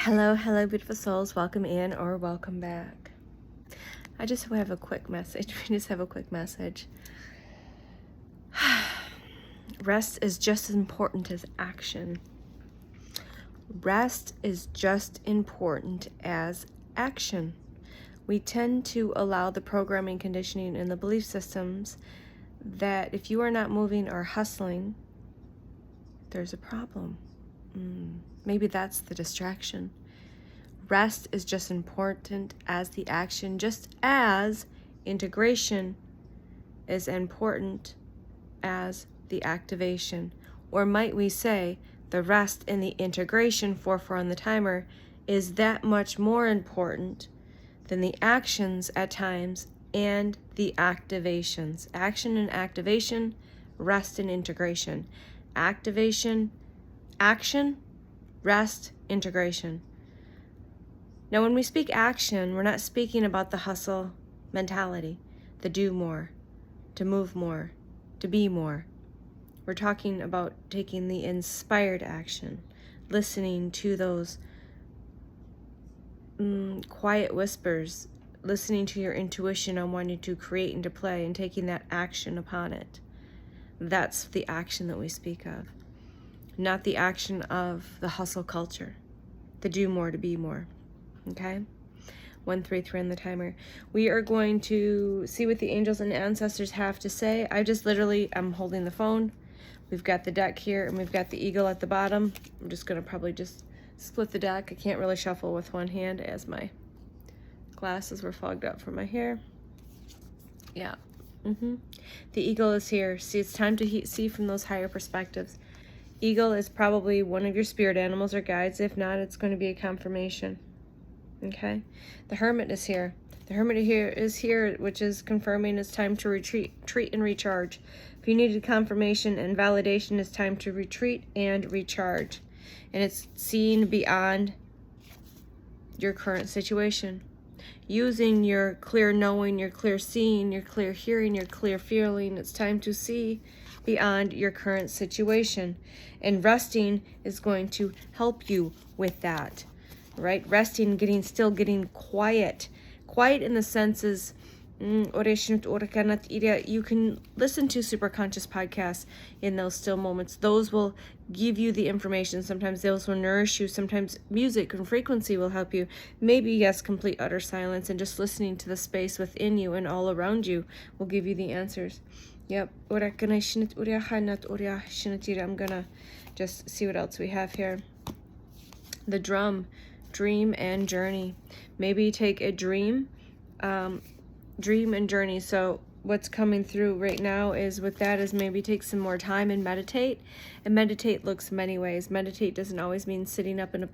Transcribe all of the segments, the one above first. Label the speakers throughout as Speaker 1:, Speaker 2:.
Speaker 1: Hello, beautiful souls. Welcome in or welcome back. I just have a quick message. Rest is just as important as action. Rest is just important as action. We tend to allow the programming, conditioning, and the belief systems that if you are not moving or hustling, there's a problem. Maybe that's the distraction. Rest is just important as the action, just as integration is important as the activation. Or might we say, the rest and the integration, 4-4 on the timer, is that much more important than the actions at times and the activations. Action and activation, rest and integration. Activation, action, rest, integration. Now, when we speak action, we're not speaking about the hustle mentality, the do more, to move more, to be more. We're talking about taking the inspired action, listening to those quiet whispers, listening to your intuition on wanting to create and to play and taking that action upon it. That's the action that we speak of, not the action of the hustle culture, the do more to be more. Okay? 133 on the timer. We are going to see what the angels and ancestors have to say. I'm holding the phone. We've got the deck here and we've got the eagle at the bottom. I'm just going to probably just split the deck. I can't really shuffle with one hand as my glasses were fogged up from my hair. Yeah. The eagle is here. See, it's time to see from those higher perspectives. Eagle is probably one of your spirit animals or guides. If not, it's going to be a confirmation. Okay? The hermit is here. The hermit is here, which is confirming it's time to retreat and recharge. If you needed confirmation and validation, it's time to retreat and recharge. And it's seeing beyond your current situation. Using your clear knowing, your clear seeing, your clear hearing, your clear feeling. It's time to see beyond your current situation. And resting is going to help you with that. Right? Resting, getting quiet. Quiet in the senses, you can listen to super conscious podcasts in those still moments. Those will give you the information. Sometimes those will nourish you. Sometimes music and frequency will help you. Maybe, yes, complete utter silence and just listening to the space within you and all around you will give you the answers. Yep. I'm gonna just see what else we have here. The drum. Dream and journey. Maybe take a dream and journey. So what's coming through right now is with that is maybe take some more time and meditate. And meditate looks many ways. Meditate doesn't always mean sitting up in a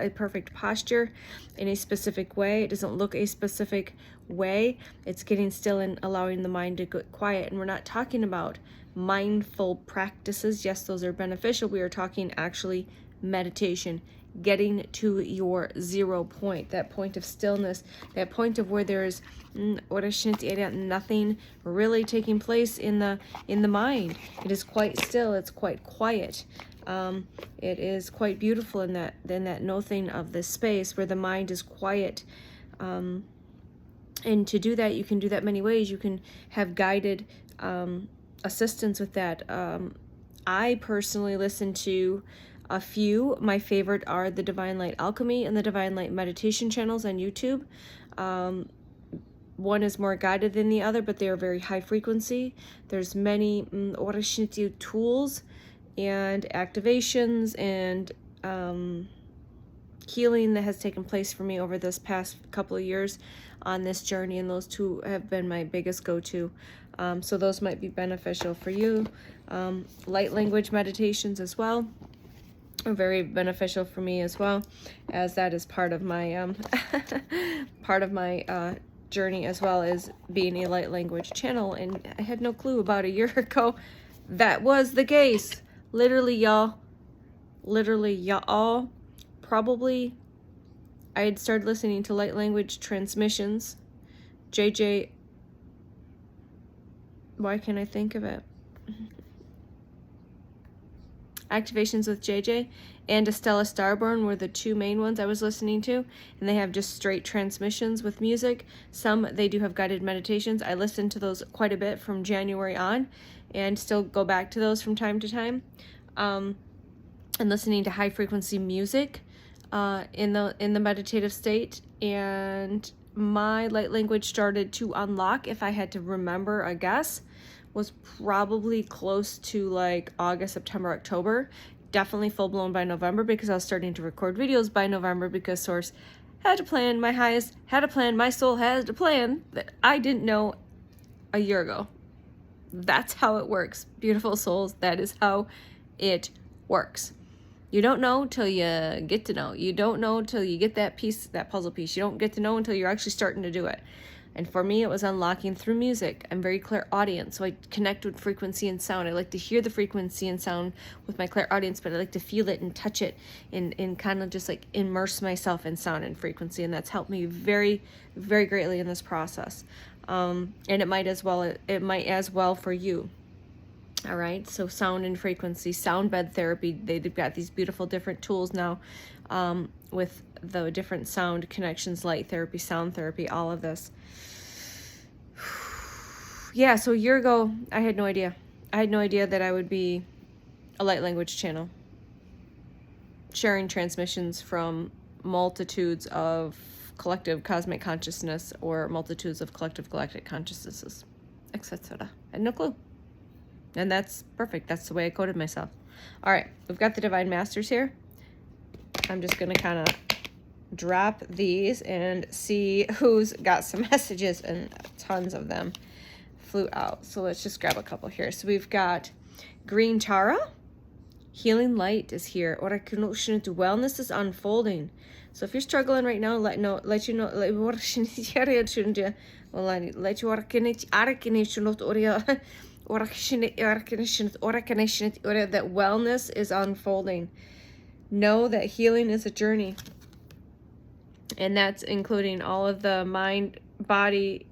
Speaker 1: perfect posture in a specific way. It doesn't look a specific way. It's getting still and allowing the mind to get quiet. And we're not talking about mindful practices. Yes, those are beneficial. We are talking actually meditation, getting to your 0 point, that point of stillness, that point of where there is nothing really taking place in the mind. It is quite still. It's quite quiet. It is quite beautiful in that nothing of this space where the mind is quiet. And to do that, you can do that many ways. You can have guided assistance with that. I personally listen to a few. My favorite are the Divine Light Alchemy and the Divine Light Meditation channels on YouTube. One is more guided than the other, but they are very high frequency. There's many tools and activations and healing that has taken place for me over this past couple of years on this journey, and those two have been my biggest go-to. So those might be beneficial for you. Light language meditations as well are very beneficial for me as well, as that is part of my journey as well as being a light language channel. And I had no clue about a year ago that was the case. Literally, y'all, probably I had started listening to light language transmissions. JJ, why can't I think of it? Activations with JJ, and A Stella Starborn were the two main ones I was listening to, and they have just straight transmissions with music. Some, they do have guided meditations. I listened to those quite a bit from January on, and still go back to those from time to time. And listening to high frequency music in the meditative state, and my light language started to unlock, if I had to remember a guess, was probably close to like August, September, October. Definitely full blown by November, because I was starting to record videos by November, because Source had a plan, my highest had a plan, my soul had a plan that I didn't know a year ago. That's how it works, beautiful souls. That is how it works. You don't know till you get to know. You don't know till you get that piece, that puzzle piece. You don't get to know until you're actually starting to do it. And for me, it was unlocking through music. I'm very clairaudient, so I connect with frequency and sound. I like to hear the frequency and sound with my clairaudience, but I like to feel it and touch it and kind of just like immerse myself in sound and frequency. And that's helped me very, very greatly in this process. And it might as well for you. All right, so sound and frequency, sound bed therapy. They've got these beautiful different tools now with the different sound connections, light therapy, sound therapy, all of this. Yeah, so a year ago, I had no idea. I had no idea that I would be a light language channel, sharing transmissions from multitudes of collective cosmic consciousness or multitudes of collective galactic consciousnesses, etc. I had no clue. And that's perfect. That's the way I coded myself. All right, we've got the Divine Masters here. I'm just going to kind of drop these and see who's got some messages, and tons of them flew out. So let's just grab a couple here. So we've got Green Tara. Healing light is here. Wellness is unfolding. So if you're struggling right now, let you know that wellness is unfolding. Know that healing is a journey, and that's including all of the mind, body,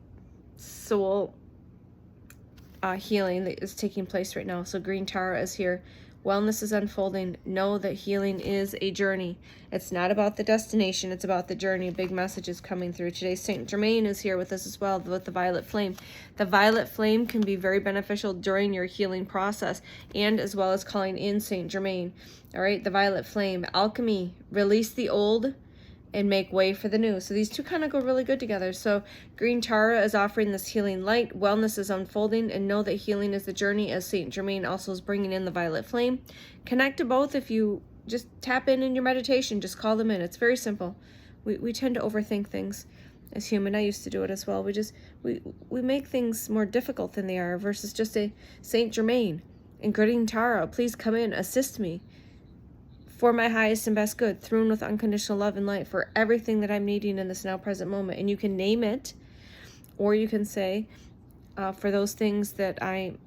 Speaker 1: soul healing that is taking place right now. So Green Tara is here. Wellness is unfolding. Know that healing is a journey. It's not about the destination, it's about the journey. Big messages coming through today. Saint Germain is here with us as well, with the violet flame. The violet flame can be very beneficial during your healing process, and as well as calling in Saint Germain. All right, the violet flame. Alchemy, release the old and make way for the new. So these two kind of go really good together. So Green Tara is offering this healing light. Wellness is unfolding, and know that healing is the journey, as Saint Germain also is bringing in the violet flame. Connect to both. If you just tap in your meditation, just call them in. It's very simple. We tend to overthink things as human. I used to do it as well. We make things more difficult than they are, versus just a Saint Germain and Green Tara, please come in, assist me for my highest and best good, thrown with unconditional love and light for everything that I'm needing in this now present moment. And you can name it, or you can say, for those things that I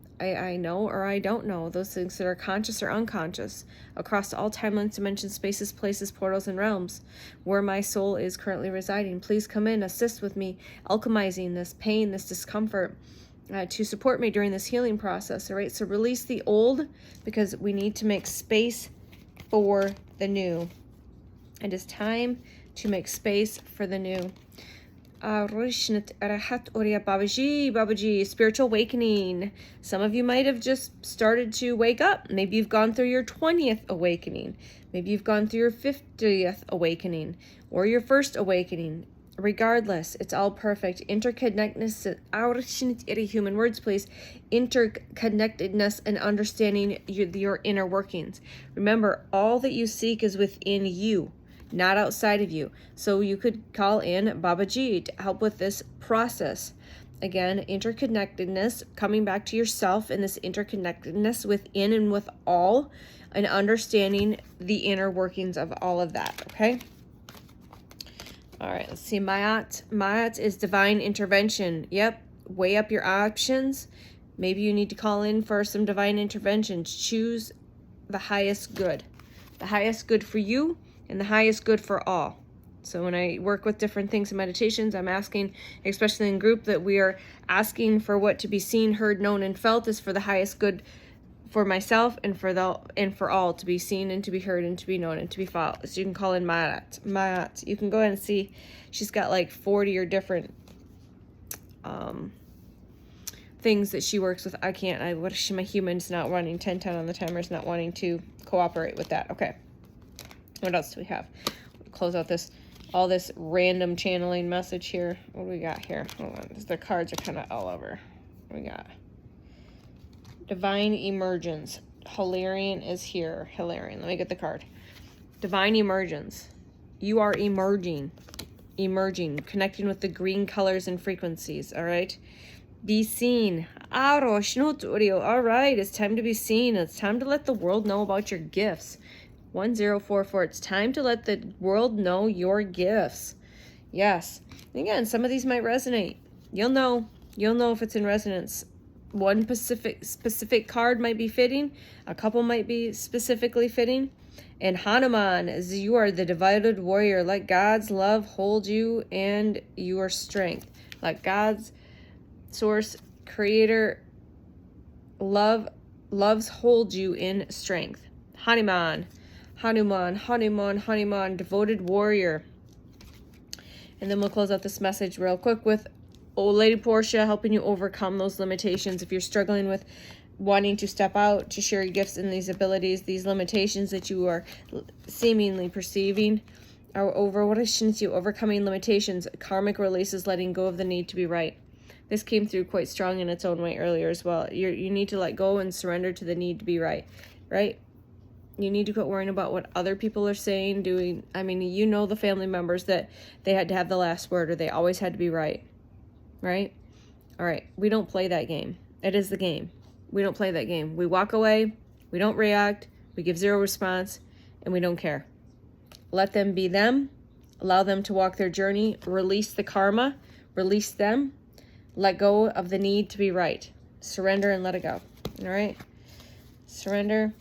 Speaker 1: know or I don't know, those things that are conscious or unconscious, across all timelines, dimensions, spaces, places, portals, and realms, where my soul is currently residing. Please come in, assist with me, alchemizing this pain, this discomfort, to support me during this healing process. All right, so release the old, because we need to make space for the new. It is time to make space for the new. Babaji, spiritual awakening. Some of you might have just started to wake up. Maybe you've gone through your 20th awakening. Maybe you've gone through your 50th awakening or your first awakening. Regardless, it's all perfect. Interconnectedness, human words, please. Interconnectedness and understanding your inner workings. Remember, all that you seek is within you, not outside of you. So you could call in Babaji to help with this process. Again, interconnectedness, coming back to yourself and this interconnectedness within and with all, and understanding the inner workings of all of that, okay? All right, let's see. Mayat is divine intervention. Yep, weigh up your options. Maybe you need to call in for some divine interventions. Choose the highest good. The highest good for you and the highest good for all. So when I work with different things in meditations, I'm asking, especially in group, that we are asking for what to be seen, heard, known, and felt is for the highest good for myself and for all to be seen and to be heard and to be known and to be felt. So you can call in Maat. You can go ahead and see she's got like 40 or different things that she works with. I can't. My human's not running 1010 on the timer, is not wanting to cooperate with that. Okay. What else do we have? Close out all this random channeling message here. What do we got here? Hold on. The cards are kind of all over. What do we got? Divine Emergence. Hilarion is here. Hilarion. Let me get the card. Divine Emergence. You are emerging. Emerging. Connecting with the green colors and frequencies. All right? Be seen. All right. It's time to be seen. It's time to let the world know about your gifts. 1044. It's time to let the world know your gifts. Yes. Again, some of these might resonate. You'll know if it's in resonance. One specific card might be fitting. A couple might be specifically fitting. And Hanuman, as you are the divided warrior, let God's love hold you and your strength. Let God's source, creator, loves hold you in strength. Hanuman, devoted warrior. And then we'll close out this message real quick with Old Lady Portia helping you overcome those limitations. If you're struggling with wanting to step out, to share your gifts and these abilities, these limitations that you are seemingly perceiving are over. What is Shinsu? Overcoming limitations. Karmic release is letting go of the need to be right. This came through quite strong in its own way earlier as well. You need to let go and surrender to the need to be right. Right? You need to quit worrying about what other people are saying, doing. I mean, you know the family members that they had to have the last word or they always had to be right. Right? All right. We don't play that game. It is the game. We don't play that game. We walk away. We don't react. We give zero response. And we don't care. Let them be them. Allow them to walk their journey. Release the karma. Release them. Let go of the need to be right. Surrender and let it go. All right? Surrender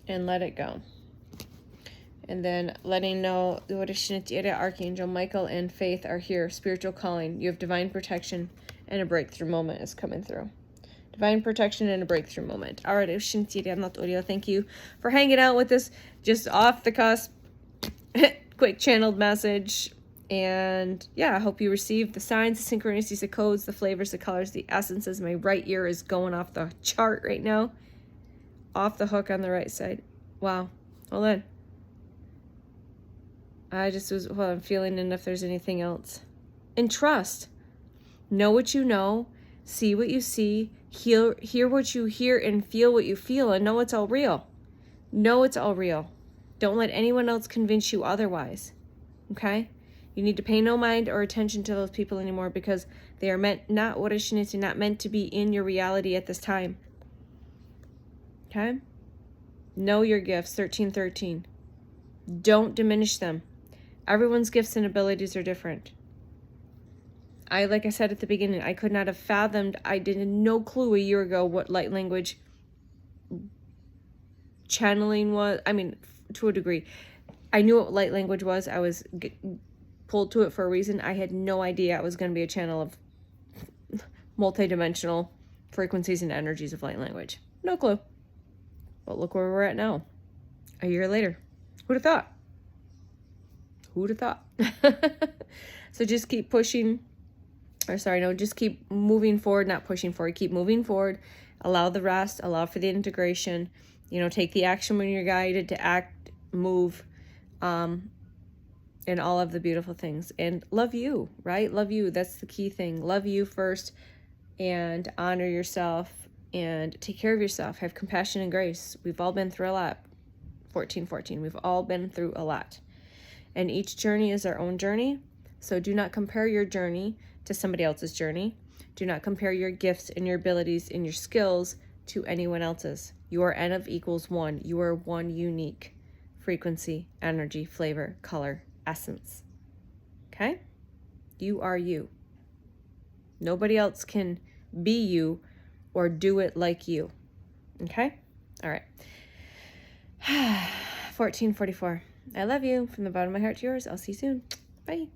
Speaker 1: and let it go. And then letting know the Archangel Michael and Faith are here. Spiritual calling. You have divine protection and a breakthrough moment is coming through. Divine protection and a breakthrough moment. All right, thank you for hanging out with us. Just off the cusp, quick channeled message. And yeah, I hope you received the signs, the synchronicities, the codes, the flavors, the colors, the essences. My right ear is going off the chart right now. Off the hook on the right side. Wow. Hold on. I'm feeling in if there's anything else. And trust. Know what you know. See what you see. Hear what you hear and feel what you feel and know it's all real. Know it's all real. Don't let anyone else convince you otherwise. Okay? You need to pay no mind or attention to those people anymore because they are not meant to be in your reality at this time. Okay? Know your gifts, 1313. Don't diminish them. Everyone's gifts and abilities are different. Like I said at the beginning, I could not have fathomed, I did no clue a year ago what light language channeling was. I mean, to a degree. I knew what light language was. I was pulled to it for a reason. I had no idea I was going to be a channel of multidimensional frequencies and energies of light language. No clue. But look where we're at now. A year later. Who'd have thought? Who'd have thought? So just keep pushing. Just keep moving forward, not pushing forward. Keep moving forward. Allow the rest. Allow for the integration. Take the action when you're guided to act, move, and all of the beautiful things. And love you, right? Love you. That's the key thing. Love you first and honor yourself and take care of yourself. Have compassion and grace. We've all been through a lot. 1414. We've all been through a lot. And each journey is our own journey. So do not compare your journey to somebody else's journey. Do not compare your gifts and your abilities and your skills to anyone else's. You are N of equals 1. You are one unique frequency, energy, flavor, color, essence. Okay? You are you. Nobody else can be you or do it like you. Okay? All right. 1444. I love you from the bottom of my heart to yours. I'll see you soon. Bye.